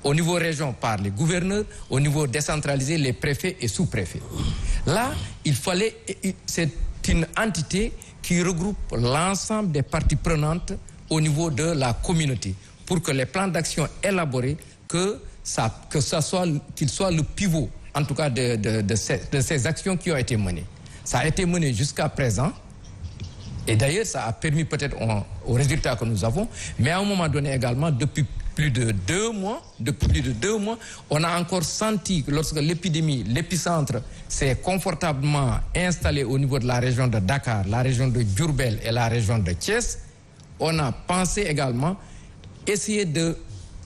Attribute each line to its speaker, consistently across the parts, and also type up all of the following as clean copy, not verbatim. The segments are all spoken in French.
Speaker 1: au niveau région par les gouverneurs, au niveau décentralisé, les préfets et sous-préfets. Là, c'est une entité qui regroupe l'ensemble des parties prenantes au niveau de la communauté pour que les plans d'action élaborés, qu'il soit le pivot, en tout cas de ces actions qui ont été menées. Ça a été mené jusqu'à présent. Et d'ailleurs, ça a permis peut-être aux résultats que nous avons, mais à un moment donné également, depuis plus de 2 mois, on a encore senti que lorsque l'épicentre s'est confortablement installé au niveau de la région de Dakar, la région de Diourbel et la région de Thiès, on a pensé également essayer de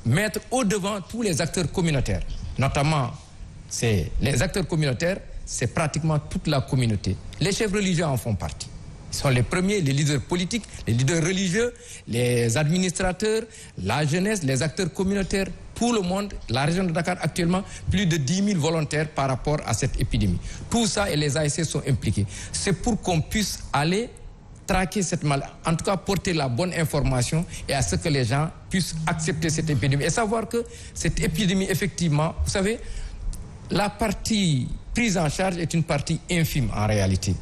Speaker 1: mettre au-devant tous les acteurs communautaires. Notamment, les acteurs communautaires, c'est pratiquement toute la communauté. Les chefs religieux en font partie. Ils sont les premiers, les leaders politiques, les leaders religieux, les administrateurs, la jeunesse, les acteurs communautaires, tout le monde. La région de Dakar actuellement, plus de 10 000 volontaires par rapport à cette épidémie. Tout ça et les ASC sont impliqués. C'est pour qu'on puisse aller traquer cette maladie, en tout cas porter la bonne information et à ce que les gens puissent accepter cette épidémie. Et savoir que cette épidémie, effectivement, vous savez, la partie prise en charge est une partie infime en réalité.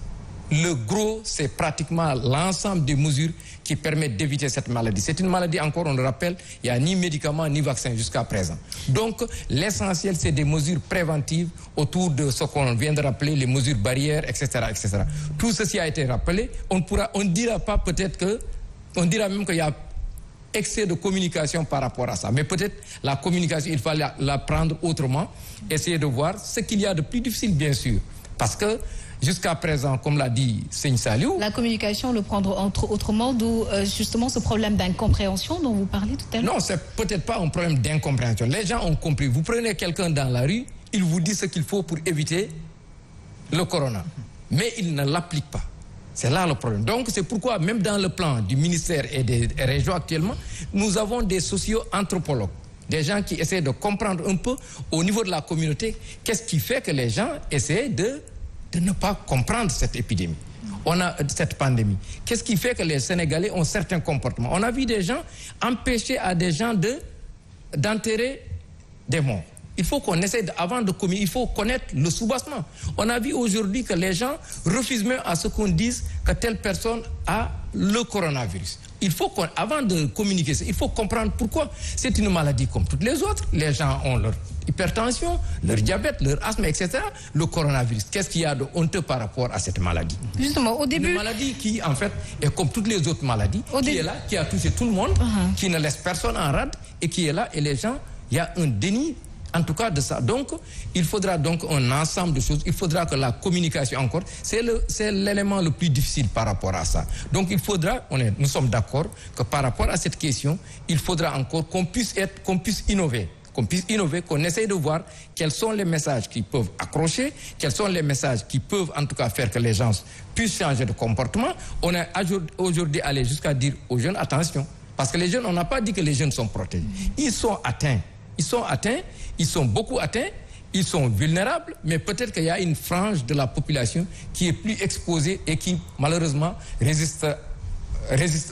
Speaker 1: Le gros, c'est pratiquement l'ensemble des mesures qui permettent d'éviter cette maladie. C'est une maladie, encore, on le rappelle, il n'y a ni médicaments ni vaccins jusqu'à présent. Donc, l'essentiel, c'est des mesures préventives autour de ce qu'on vient de rappeler, les mesures barrières, etc., etc. Tout ceci a été rappelé. On ne dira pas peut-être que... On dira même qu'il y a excès de communication par rapport à ça. Mais peut-être la communication, il fallait la prendre autrement, essayer de voir ce qu'il y a de plus difficile, bien sûr. Parce que jusqu'à présent, comme l'a dit Seigne Saliou...
Speaker 2: La communication, le prendre autrement, d'où justement ce problème d'incompréhension dont vous parlez tout à l'heure.
Speaker 1: Non, c'est peut-être pas un problème d'incompréhension. Les gens ont compris. Vous prenez quelqu'un dans la rue, il vous dit ce qu'il faut pour éviter le corona. Mais il ne l'applique pas. C'est là le problème. Donc, c'est pourquoi, même dans le plan du ministère et des régions actuellement, nous avons des socio-anthropologues. Des gens qui essaient de comprendre un peu au niveau de la communauté qu'est-ce qui fait que les gens essaient de ne pas comprendre cette épidémie. On a cette pandémie. Qu'est-ce qui fait que les Sénégalais ont certains comportements? On a vu des gens empêcher à des gens d'enterrer des morts. Il faut qu'on essaie, avant de communiquer, il faut connaître le soubassement. On a vu aujourd'hui que les gens refusent même à ce qu'on dise que telle personne a le coronavirus. Il faut avant de communiquer, il faut comprendre pourquoi. C'est une maladie comme toutes les autres. Les gens ont leur hypertension, leur diabète, leur asthme, etc. Le coronavirus, qu'est-ce qu'il y a de honteux par rapport à cette maladie?
Speaker 2: Justement, au début...
Speaker 1: Une maladie qui, en fait, est comme toutes les autres maladies, qui est là, qui a touché tout le monde, qui ne laisse personne en rade, et qui est là, et les gens, il y a un déni, en tout cas, de ça. Donc, il faudra donc un ensemble de choses. Il faudra que la communication, encore, c'est l'élément le plus difficile par rapport à ça. Donc, il faudra, nous sommes d'accord, que par rapport à cette question, il faudra encore qu'on puisse innover. Qu'on essaye de voir quels sont les messages qui peuvent accrocher, quels sont les messages qui peuvent en tout cas faire que les gens puissent changer de comportement. On est aujourd'hui allé jusqu'à dire aux jeunes, attention, parce que les jeunes, on n'a pas dit que les jeunes sont protégés. Ils sont atteints, ils sont beaucoup atteints, ils sont vulnérables, mais peut-être qu'il y a une frange de la population qui est plus exposée et qui malheureusement résiste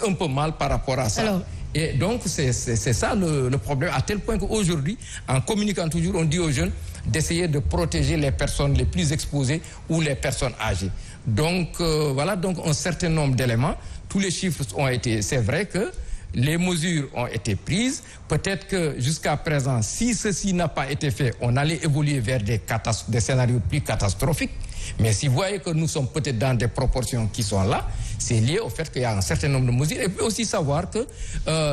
Speaker 1: un peu mal par rapport à ça.
Speaker 2: Alors,
Speaker 1: et donc, c'est ça le problème, à tel point qu'aujourd'hui, en communiquant toujours, on dit aux jeunes d'essayer de protéger les personnes les plus exposées ou les personnes âgées. Donc, voilà donc un certain nombre d'éléments. Tous les chiffres ont été... C'est vrai que les mesures ont été prises. Peut-être que jusqu'à présent, si ceci n'a pas été fait, on allait évoluer vers des scénarios plus catastrophiques. Mais si vous voyez que nous sommes peut-être dans des proportions qui sont là, c'est lié au fait qu'il y a un certain nombre de mesures. Et puis aussi savoir que,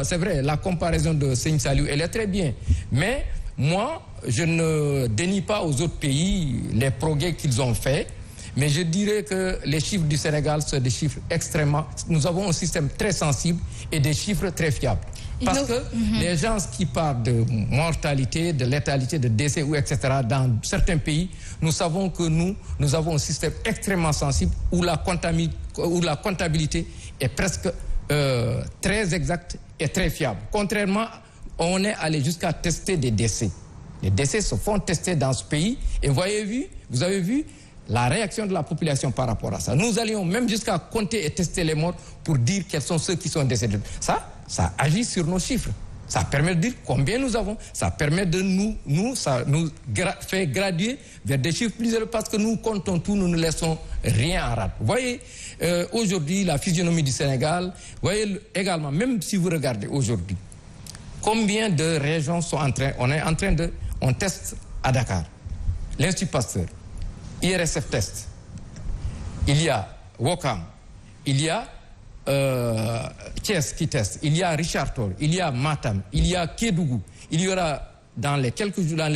Speaker 1: c'est vrai, la comparaison de Seigne Saliou, elle est très bien. Mais moi, je ne dénie pas aux autres pays les progrès qu'ils ont faits. Mais je dirais que les chiffres du Sénégal sont des chiffres extrêmement... Nous avons un système très sensible et des chiffres très fiables. Parce que les gens qui parlent de mortalité, de létalité, de décès, ou etc., dans certains pays, nous savons que nous avons un système extrêmement sensible où la comptabilité est presque très exacte et très fiable. Contrairement, on est allé jusqu'à tester des décès. Les décès se font tester dans ce pays et vous avez vu la réaction de la population par rapport à ça. Nous allions même jusqu'à compter et tester les morts pour dire quels sont ceux qui sont décédés. Ça agit sur nos chiffres. Ça permet de dire combien nous avons. Ça permet de ça nous fait graduer vers des chiffres plus élevés parce que nous comptons tout, nous ne laissons rien en rade. Vous voyez, aujourd'hui, la physionomie du Sénégal, vous voyez également, même si vous regardez aujourd'hui, combien de régions sont en train, on teste à Dakar, l'Institut Pasteur, IRSF test, il y a Ouakam, il y a Thiès qui teste, il y a Richard Toll, il y a Matam, il y a Kédougou, il y aura dans les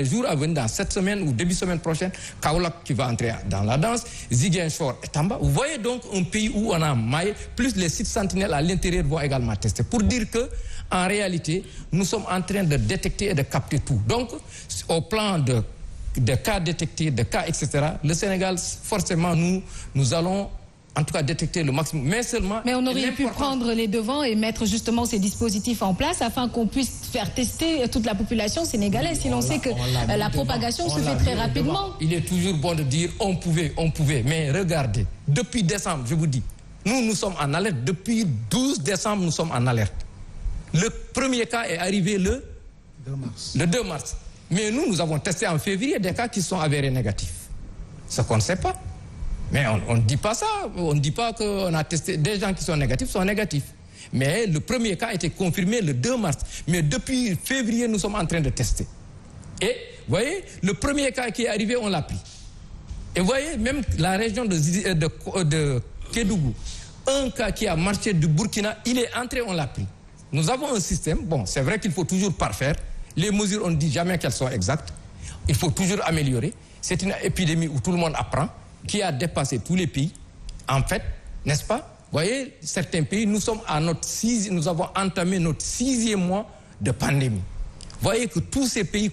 Speaker 1: jours à venir, dans cette semaine ou début semaine prochaine, Kaolack qui va entrer dans la danse, Ziguinchor et Tamba. Vous voyez donc un pays où on a maillé, plus les sites sentinelles à l'intérieur vont également tester. Pour dire que, en réalité, nous sommes en train de détecter et de capter tout. Donc, au plan de cas détectés, de cas, etc., le Sénégal, forcément, nous allons en tout cas détecter le maximum.
Speaker 2: Mais on aurait pu prendre les devants et mettre justement ces dispositifs en place afin qu'on puisse faire tester toute la population sénégalaise. Si l'on sait que la propagation se fait très rapidement.
Speaker 1: Il est toujours bon de dire on pouvait. Mais regardez, depuis décembre, je vous dis, nous sommes en alerte. Depuis 12 décembre, nous sommes en alerte. Le premier cas est arrivé le 2 mars. Mais nous avons testé en février des cas qui sont avérés négatifs. Ce qu'on ne sait pas. Mais on ne dit pas ça. On ne dit pas qu'on a testé des gens qui sont négatifs. Mais le premier cas a été confirmé le 2 mars. Mais depuis février, nous sommes en train de tester. Et, vous voyez, le premier cas qui est arrivé, on l'a pris. Et vous voyez, même la région de Kédougou, un cas qui a marché du Burkina, il est entré, on l'a pris. Nous avons un système, bon, c'est vrai qu'il faut toujours parfaire. Les mesures, on ne dit jamais qu'elles sont exactes. Il faut toujours améliorer. C'est une épidémie où tout le monde apprend, qui a dépassé tous les pays. En fait, n'est-ce pas? Vous voyez, certains pays, nous avons entamé notre 6e mois de pandémie. Vous voyez que tous ces pays